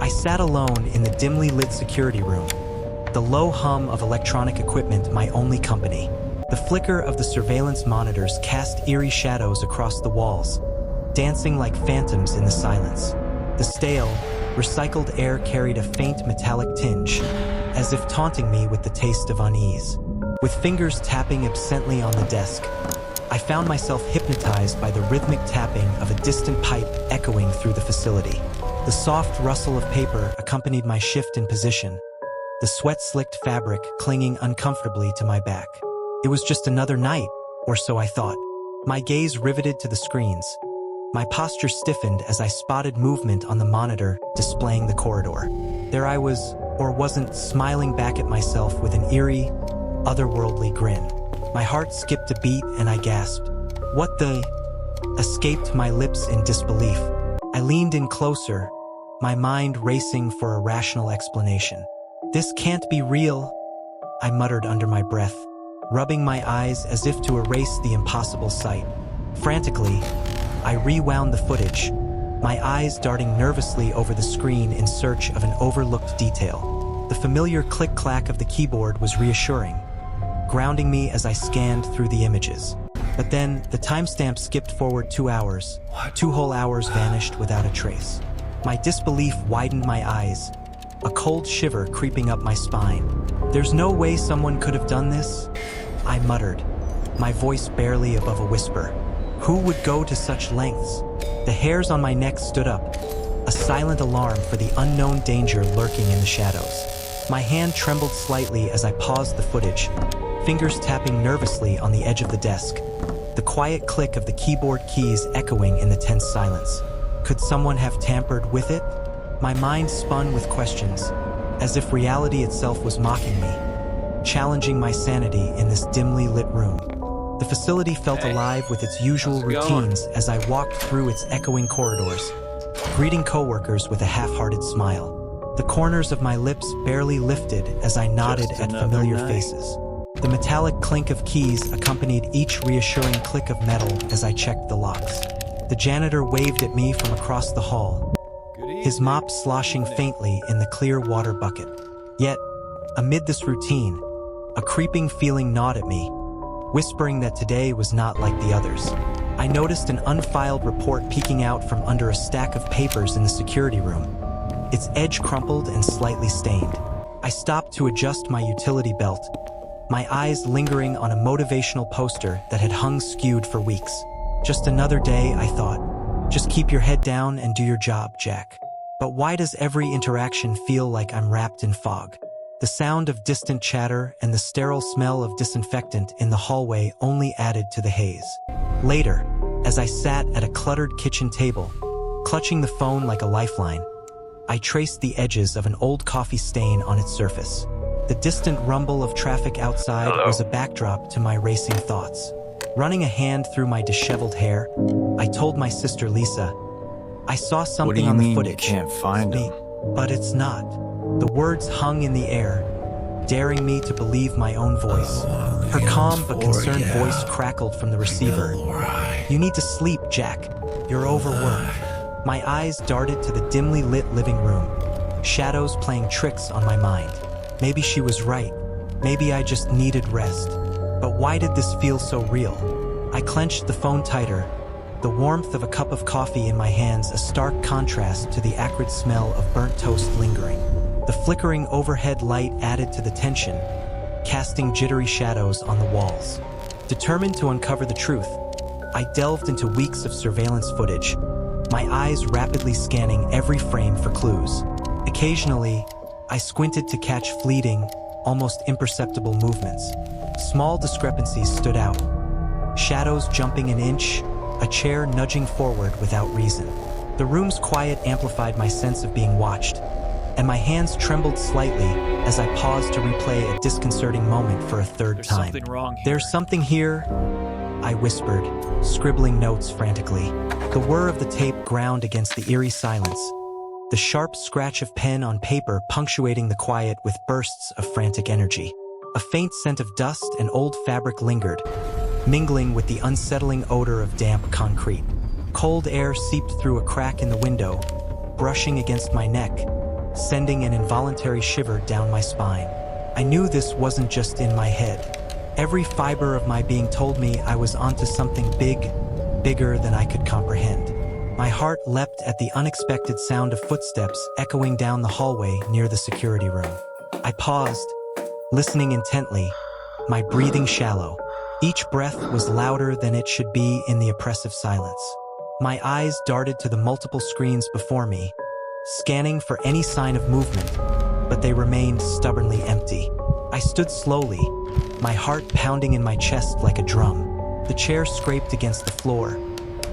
I sat alone in the dimly lit security room, the low hum of electronic equipment my only company. The flicker of the surveillance monitors cast eerie shadows across the walls, dancing like phantoms in the silence. The stale, recycled air carried a faint metallic tinge, as if taunting me with the taste of unease. With fingers tapping absently on the desk, I found myself hypnotized by the rhythmic tapping of a distant pipe echoing through the facility. The soft rustle of paper accompanied my shift in position, the sweat-slicked fabric clinging uncomfortably to my back. It was just another night, or so I thought. My gaze riveted to the screens. My posture stiffened as I spotted movement on the monitor displaying the corridor. There I was, or wasn't, smiling back at myself with an eerie, otherworldly grin. My heart skipped a beat and I gasped. "What the?" escaped my lips in disbelief. I leaned in closer, my mind racing for a rational explanation. "This can't be real," I muttered under my breath, rubbing my eyes as if to erase the impossible sight. Frantically, I rewound the footage, my eyes darting nervously over the screen in search of an overlooked detail. The familiar click-clack of the keyboard was reassuring, grounding me as I scanned through the images. But then, the timestamp skipped forward 2 hours. 2 whole hours vanished without a trace. My disbelief widened my eyes, a cold shiver creeping up my spine. "There's no way someone could have done this?" I muttered, my voice barely above a whisper. Who would go to such lengths? The hairs on my neck stood up, a silent alarm for the unknown danger lurking in the shadows. My hand trembled slightly as I paused the footage, fingers tapping nervously on the edge of the desk, the quiet click of the keyboard keys echoing in the tense silence. Could someone have tampered with it? My mind spun with questions, as if reality itself was mocking me, challenging my sanity in this dimly lit room. The facility felt alive with its usual routines as I walked through its echoing corridors, greeting coworkers with a half-hearted smile. The corners of my lips barely lifted as I nodded at familiar faces. The metallic clink of keys accompanied each reassuring click of metal as I checked the locks. The janitor waved at me from across the hall, his mop sloshing faintly in the clear water bucket. Yet, amid this routine, a creeping feeling gnawed at me, whispering that today was not like the others. I noticed an unfiled report peeking out from under a stack of papers in the security room, its edge crumpled and slightly stained. I stopped to adjust my utility belt, my eyes lingering on a motivational poster that had hung skewed for weeks. Just another day, I thought. Just keep your head down and do your job, Jack. But why does every interaction feel like I'm wrapped in fog? The sound of distant chatter and the sterile smell of disinfectant in the hallway only added to the haze. Later, as I sat at a cluttered kitchen table, clutching the phone like a lifeline, I traced the edges of an old coffee stain on its surface. The distant rumble of traffic outside was a backdrop to my racing thoughts. Running a hand through my disheveled hair, I told my sister Lisa, "I saw something on the footage." You can't find him? But it's not. The words hung in the air, daring me to believe my own voice. Her calm but concerned voice crackled from the receiver. "You need to sleep, Jack. You're overworked." My eyes darted to the dimly lit living room, shadows playing tricks on my mind. Maybe she was right. Maybe I just needed rest. But why did this feel so real? I clenched the phone tighter, the warmth of a cup of coffee in my hands a stark contrast to the acrid smell of burnt toast lingering. The flickering overhead light added to the tension, casting jittery shadows on the walls. Determined to uncover the truth, I delved into weeks of surveillance footage, my eyes rapidly scanning every frame for clues. Occasionally, I squinted to catch fleeting, almost imperceptible movements. Small discrepancies stood out. Shadows jumping an inch, a chair nudging forward without reason. The room's quiet amplified my sense of being watched, and my hands trembled slightly as I paused to replay a disconcerting moment for a third time. There's something wrong here. "There's something here," I whispered, scribbling notes frantically. The whir of the tape ground against the eerie silence, the sharp scratch of pen on paper punctuating the quiet with bursts of frantic energy. A faint scent of dust and old fabric lingered, mingling with the unsettling odor of damp concrete. Cold air seeped through a crack in the window, brushing against my neck, sending an involuntary shiver down my spine. I knew this wasn't just in my head. Every fiber of my being told me I was onto something big, bigger than I could comprehend. My heart leapt at the unexpected sound of footsteps echoing down the hallway near the security room. I paused, listening intently, my breathing shallow. Each breath was louder than it should be in the oppressive silence. My eyes darted to the multiple screens before me, scanning for any sign of movement, but they remained stubbornly empty. I stood slowly, my heart pounding in my chest like a drum. The chair scraped against the floor,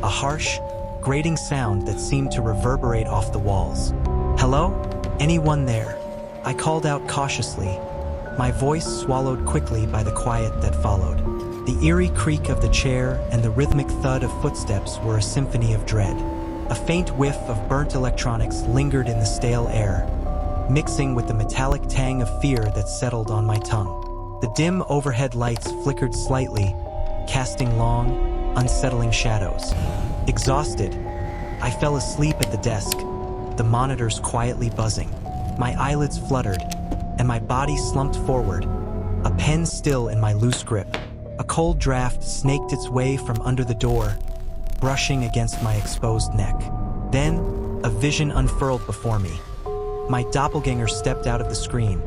a harsh, grating sound that seemed to reverberate off the walls. "Hello? Anyone there?" I called out cautiously, my voice swallowed quickly by the quiet that followed. The eerie creak of the chair and the rhythmic thud of footsteps were a symphony of dread. A faint whiff of burnt electronics lingered in the stale air, mixing with the metallic tang of fear that settled on my tongue. The dim overhead lights flickered slightly, casting long, unsettling shadows. Exhausted, I fell asleep at the desk, the monitors quietly buzzing. My eyelids fluttered, and my body slumped forward, a pen still in my loose grip. A cold draft snaked its way from under the door, brushing against my exposed neck. Then, a vision unfurled before me. My doppelganger stepped out of the screen,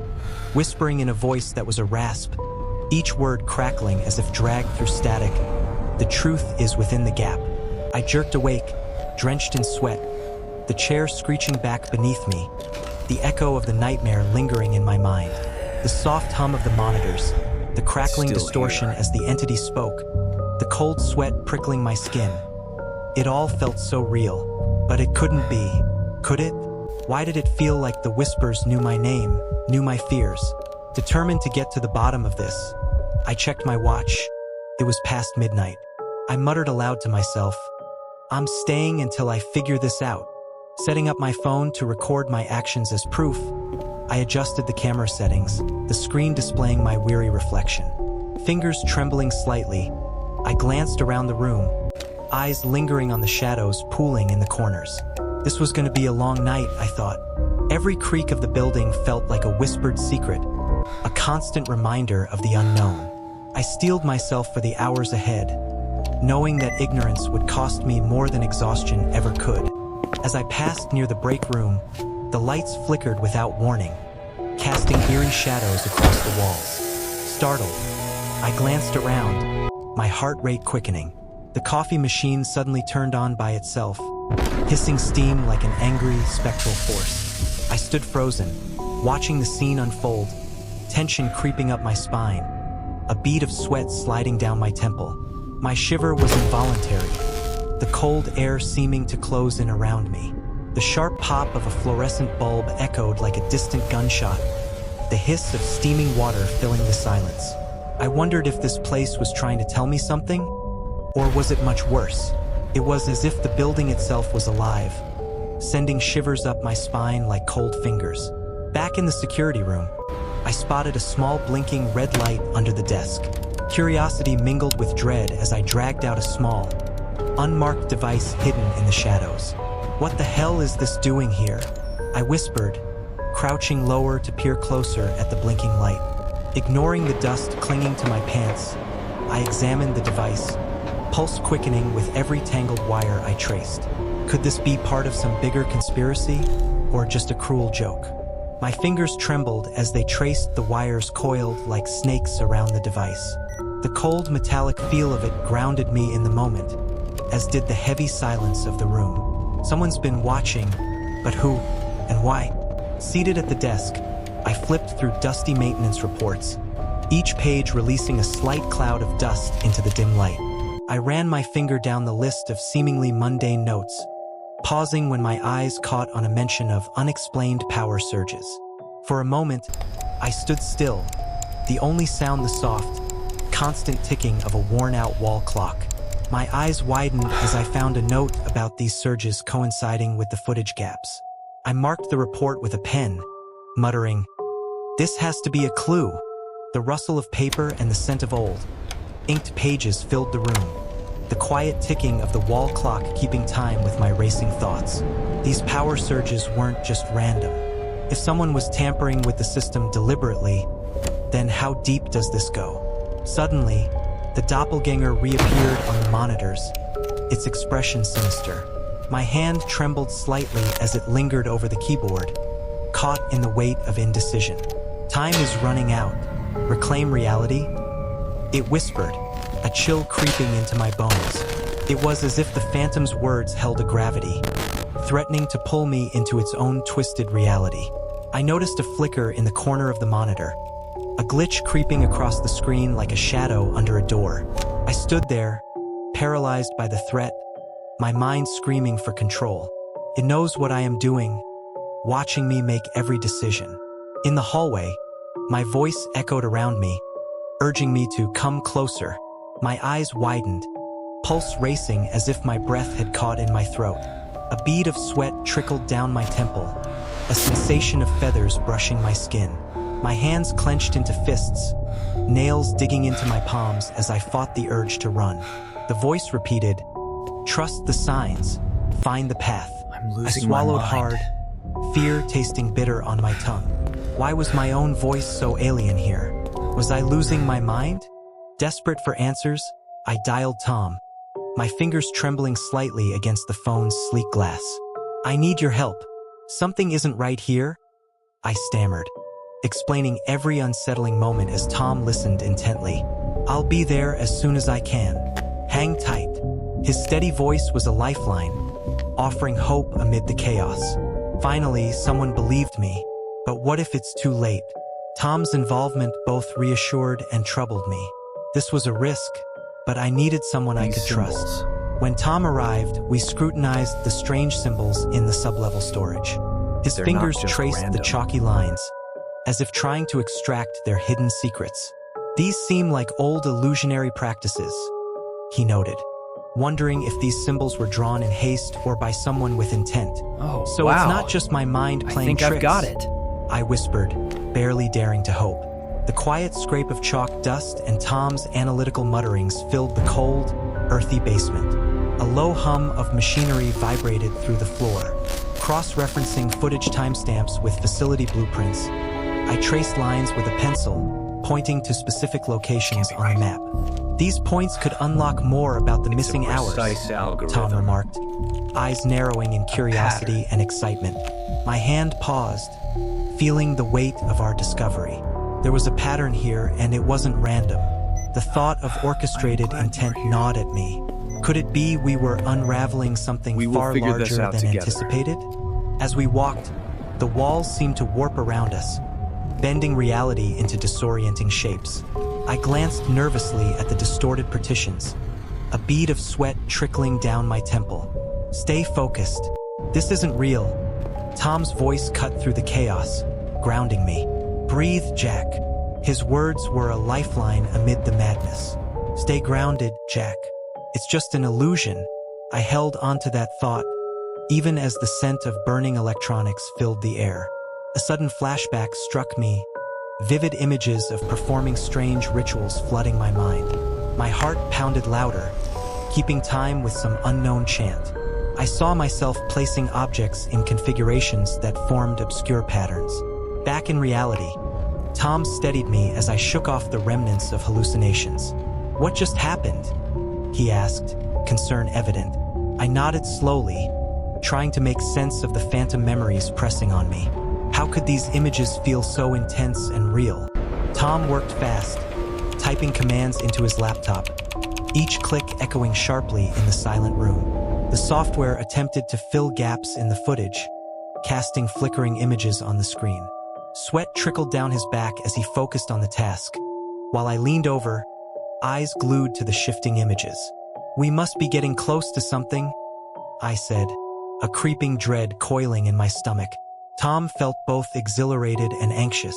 whispering in a voice that was a rasp, each word crackling as if dragged through static. "The truth is within the gap." I jerked awake, drenched in sweat, the chair screeching back beneath me, the echo of the nightmare lingering in my mind. The soft hum of the monitors, the crackling distortion as the entity spoke, the cold sweat prickling my skin. It all felt so real, but it couldn't be, could it? Why did it feel like the whispers knew my name, knew my fears? Determined to get to the bottom of this, I checked my watch. It was past midnight. I muttered aloud to myself, "I'm staying until I figure this out." Setting up my phone to record my actions as proof, I adjusted the camera settings, the screen displaying my weary reflection. Fingers trembling slightly, I glanced around the room, eyes lingering on the shadows pooling in the corners. This was going to be a long night, I thought. Every creak of the building felt like a whispered secret, a constant reminder of the unknown. I steeled myself for the hours ahead, knowing that ignorance would cost me more than exhaustion ever could. As I passed near the break room, the lights flickered without warning, casting eerie shadows across the walls. Startled, I glanced around, my heart rate quickening. The coffee machine suddenly turned on by itself, hissing steam like an angry, spectral force. I stood frozen, watching the scene unfold, tension creeping up my spine, a bead of sweat sliding down my temple. My shiver was involuntary, the cold air seeming to close in around me. The sharp pop of a fluorescent bulb echoed like a distant gunshot, the hiss of steaming water filling the silence. I wondered if this place was trying to tell me something, or was it much worse? It was as if the building itself was alive, sending shivers up my spine like cold fingers. Back in the security room, I spotted a small blinking red light under the desk. Curiosity mingled with dread as I dragged out a small, unmarked device hidden in the shadows. "What the hell is this doing here?" I whispered, crouching lower to peer closer at the blinking light. Ignoring the dust clinging to my pants, I examined the device, pulse quickening with every tangled wire I traced. Could this be part of some bigger conspiracy, or just a cruel joke? My fingers trembled as they traced the wires coiled like snakes around the device. The cold metallic feel of it grounded me in the moment, as did the heavy silence of the room. Someone's been watching, but who and why? Seated at the desk, I flipped through dusty maintenance reports, each page releasing a slight cloud of dust into the dim light. I ran my finger down the list of seemingly mundane notes, pausing when my eyes caught on a mention of unexplained power surges. For a moment, I stood still, the only sound the soft, constant ticking of a worn-out wall clock. My eyes widened as I found a note about these surges coinciding with the footage gaps. I marked the report with a pen, muttering, "This has to be a clue." The rustle of paper and the scent of old, inked pages filled the room, the quiet ticking of the wall clock keeping time with my racing thoughts. These power surges weren't just random. If someone was tampering with the system deliberately, then how deep does this go? Suddenly, the doppelganger reappeared on the monitors, its expression sinister. My hand trembled slightly as it lingered over the keyboard, caught in the weight of indecision. Time is running out. Reclaim reality? It whispered, a chill creeping into my bones. It was as if the phantom's words held a gravity, threatening to pull me into its own twisted reality. I noticed a flicker in the corner of the monitor, a glitch creeping across the screen like a shadow under a door. I stood there, paralyzed by the threat, my mind screaming for control. It knows what I am doing, watching me make every decision. In the hallway, my voice echoed around me, urging me to come closer. My eyes widened, pulse racing as if my breath had caught in my throat. A bead of sweat trickled down my temple, a sensation of feathers brushing my skin. My hands clenched into fists, nails digging into my palms as I fought the urge to run. The voice repeated, "Trust the signs, find the path." I swallowed hard, fear tasting bitter on my tongue. Why was my own voice so alien here? Was I losing my mind? Desperate for answers, I dialed Tom, my fingers trembling slightly against the phone's sleek glass. "I need your help. Something isn't right here," I stammered, explaining every unsettling moment as Tom listened intently. "I'll be there as soon as I can. Hang tight." His steady voice was a lifeline, offering hope amid the chaos. Finally, someone believed me. But what if it's too late? Tom's involvement both reassured and troubled me. This was a risk, but I needed someone I could trust. When Tom arrived, we scrutinized the strange symbols in the sublevel storage. His fingers traced the chalky lines, as if trying to extract their hidden secrets. "These seem like old illusionary practices," he noted, wondering if these symbols were drawn in haste or by someone with intent. So wow. It's not just my mind playing tricks. I think I've got it, I whispered, barely daring to hope. The quiet scrape of chalk dust and Tom's analytical mutterings filled the cold, earthy basement. A low hum of machinery vibrated through the floor. Cross-referencing footage timestamps with facility blueprints, I traced lines with a pencil, pointing to specific locations on the map. "These points could unlock more about the missing hours," Tom remarked, eyes narrowing in curiosity and excitement. My hand paused, feeling the weight of our discovery. There was a pattern here, and it wasn't random. The thought of orchestrated intent gnawed at me. Could it be we were unraveling something far larger than anticipated? As we walked, the walls seemed to warp around us, bending reality into disorienting shapes. I glanced nervously at the distorted partitions, a bead of sweat trickling down my temple. "Stay focused. This isn't real." Tom's voice cut through the chaos, grounding me. "Breathe, Jack." His words were a lifeline amid the madness. "Stay grounded, Jack. It's just an illusion." I held onto that thought, even as the scent of burning electronics filled the air. A sudden flashback struck me, vivid images of performing strange rituals flooding my mind. My heart pounded louder, keeping time with some unknown chant. I saw myself placing objects in configurations that formed obscure patterns. Back in reality, Tom steadied me as I shook off the remnants of hallucinations. "What just happened?" he asked, concern evident. I nodded slowly, trying to make sense of the phantom memories pressing on me. How could these images feel so intense and real? Tom worked fast, typing commands into his laptop, each click echoing sharply in the silent room. The software attempted to fill gaps in the footage, casting flickering images on the screen. Sweat trickled down his back as he focused on the task, while I leaned over, eyes glued to the shifting images. "We must be getting close to something," I said, a creeping dread coiling in my stomach. Tom felt both exhilarated and anxious.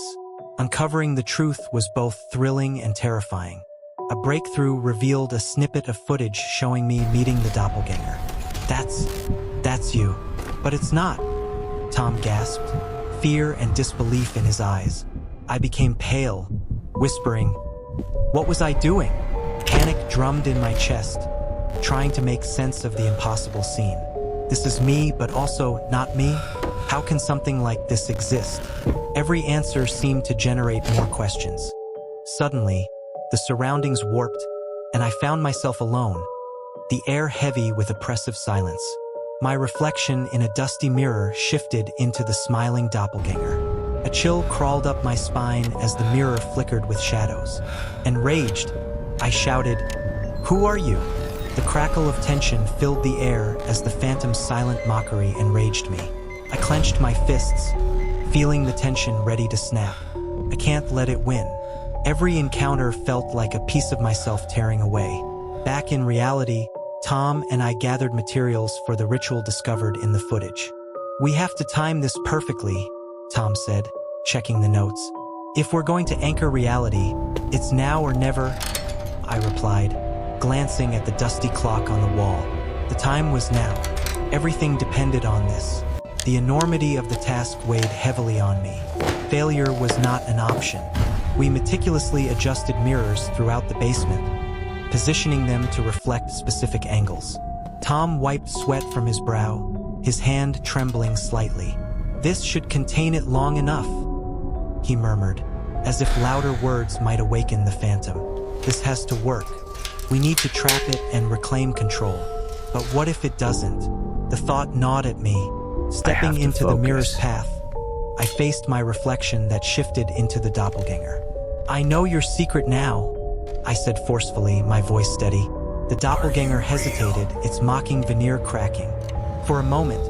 Uncovering the truth was both thrilling and terrifying. A breakthrough revealed a snippet of footage showing me meeting the doppelganger. That's you." "But it's not," Tom gasped, fear and disbelief in his eyes. I became pale, whispering, "What was I doing?" Panic drummed in my chest, trying to make sense of the impossible scene. This is me, but also not me. How can something like this exist? Every answer seemed to generate more questions. Suddenly, the surroundings warped, and I found myself alone, the air heavy with oppressive silence. My reflection in a dusty mirror shifted into the smiling doppelganger. A chill crawled up my spine as the mirror flickered with shadows. Enraged, I shouted, "Who are you?" The crackle of tension filled the air as the phantom's silent mockery enraged me. I clenched my fists, feeling the tension ready to snap. I can't let it win. Every encounter felt like a piece of myself tearing away. Back in reality, Tom and I gathered materials for the ritual discovered in the footage. "We have to time this perfectly," Tom said, checking the notes. "If we're going to anchor reality, it's now or never," I replied, glancing at the dusty clock on the wall. The time was now. Everything depended on this. The enormity of the task weighed heavily on me. Failure was not an option. We meticulously adjusted mirrors throughout the basement, positioning them to reflect specific angles. Tom wiped sweat from his brow, his hand trembling slightly. "This should contain it long enough," he murmured, as if louder words might awaken the phantom. "This has to work. We need to trap it and reclaim control. But what if it doesn't?" The thought gnawed at me. Stepping into the mirror's path, I faced my reflection that shifted into the doppelganger. "I know your secret now," I said forcefully, my voice steady. The doppelganger hesitated, its mocking veneer cracking. For a moment,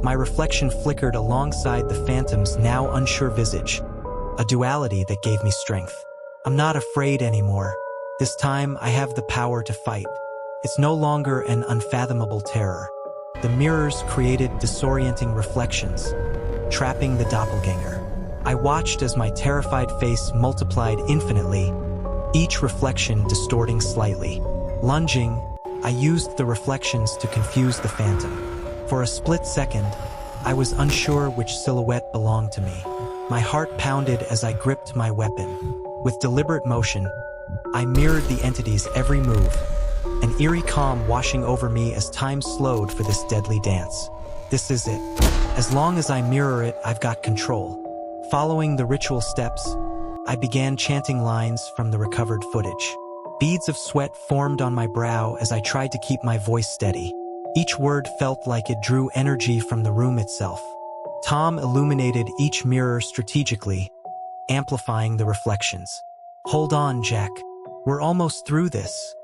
my reflection flickered alongside the phantom's now unsure visage, a duality that gave me strength. "I'm not afraid anymore. This time I have the power to fight." It's no longer an unfathomable terror. The mirrors created disorienting reflections, trapping the doppelganger. I watched as my terrified face multiplied infinitely, each reflection distorting slightly. Lunging, I used the reflections to confuse the phantom. For a split second, I was unsure which silhouette belonged to me. My heart pounded as I gripped my weapon. With deliberate motion, I mirrored the entity's every move, an eerie calm washing over me as time slowed for this deadly dance. This is it. As long as I mirror it, I've got control. Following the ritual steps, I began chanting lines from the recovered footage. Beads of sweat formed on my brow as I tried to keep my voice steady. Each word felt like it drew energy from the room itself. Tom illuminated each mirror strategically, amplifying the reflections. "Hold on, Jack. We're almost through this,"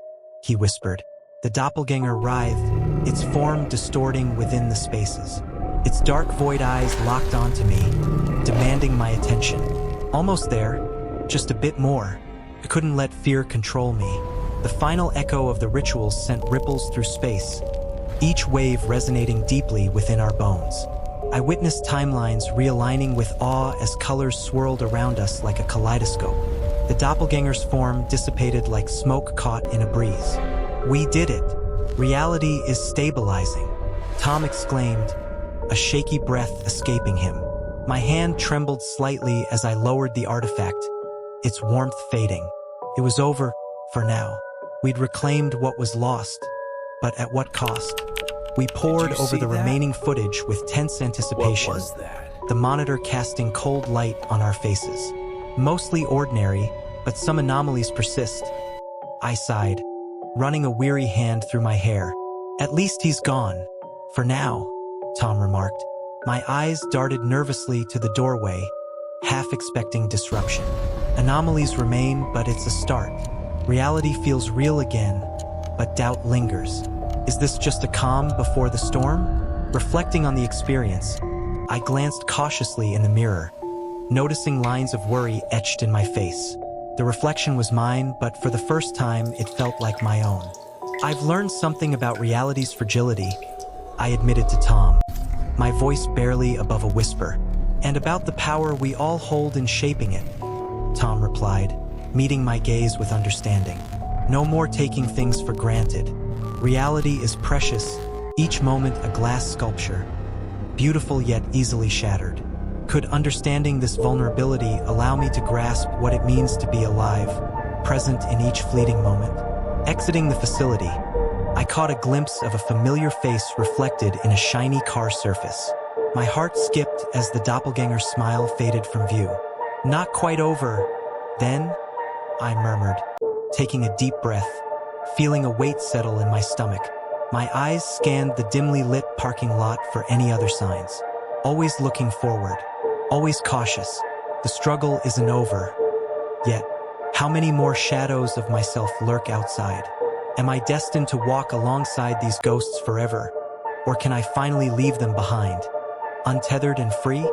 he whispered. The doppelganger writhed, its form distorting within the spaces. Its dark void eyes locked onto me, demanding my attention. Almost there, just a bit more. I couldn't let fear control me. The final echo of the rituals sent ripples through space, each wave resonating deeply within our bones. I witnessed timelines realigning with awe as colors swirled around us like a kaleidoscope. The doppelganger's form dissipated like smoke caught in a breeze. "We did it. Reality is stabilizing," Tom exclaimed, a shaky breath escaping him. My hand trembled slightly as I lowered the artifact, its warmth fading. It was over, for now. We'd reclaimed what was lost, but at what cost? We pored over the remaining footage with tense anticipation, What was that? the monitor casting cold light on our faces. Mostly ordinary, but some anomalies persist. I sighed, running a weary hand through my hair. "At least he's gone. For now," Tom remarked. My eyes darted nervously to the doorway, half expecting disruption. Anomalies remain, but it's a start. Reality feels real again, but doubt lingers. Is this just a calm before the storm? Reflecting on the experience, I glanced cautiously in the mirror, noticing lines of worry etched in my face. The reflection was mine, but for the first time, it felt like my own. "I've learned something about reality's fragility," I admitted to Tom, my voice barely above a whisper. "And about the power we all hold in shaping it," Tom replied, meeting my gaze with understanding. "No more taking things for granted. Reality is precious, each moment a glass sculpture, beautiful yet easily shattered. Could understanding this vulnerability allow me to grasp what it means to be alive, present in each fleeting moment?" Exiting the facility, I caught a glimpse of a familiar face reflected in a shiny car surface. My heart skipped as the doppelganger smile faded from view. Not quite over, then, I murmured, taking a deep breath, feeling a weight settle in my stomach. My eyes scanned the dimly lit parking lot for any other signs. Always looking forward, always cautious. The struggle isn't over. Yet, how many more shadows of myself lurk outside? Am I destined to walk alongside these ghosts forever? Or can I finally leave them behind? Untethered and free?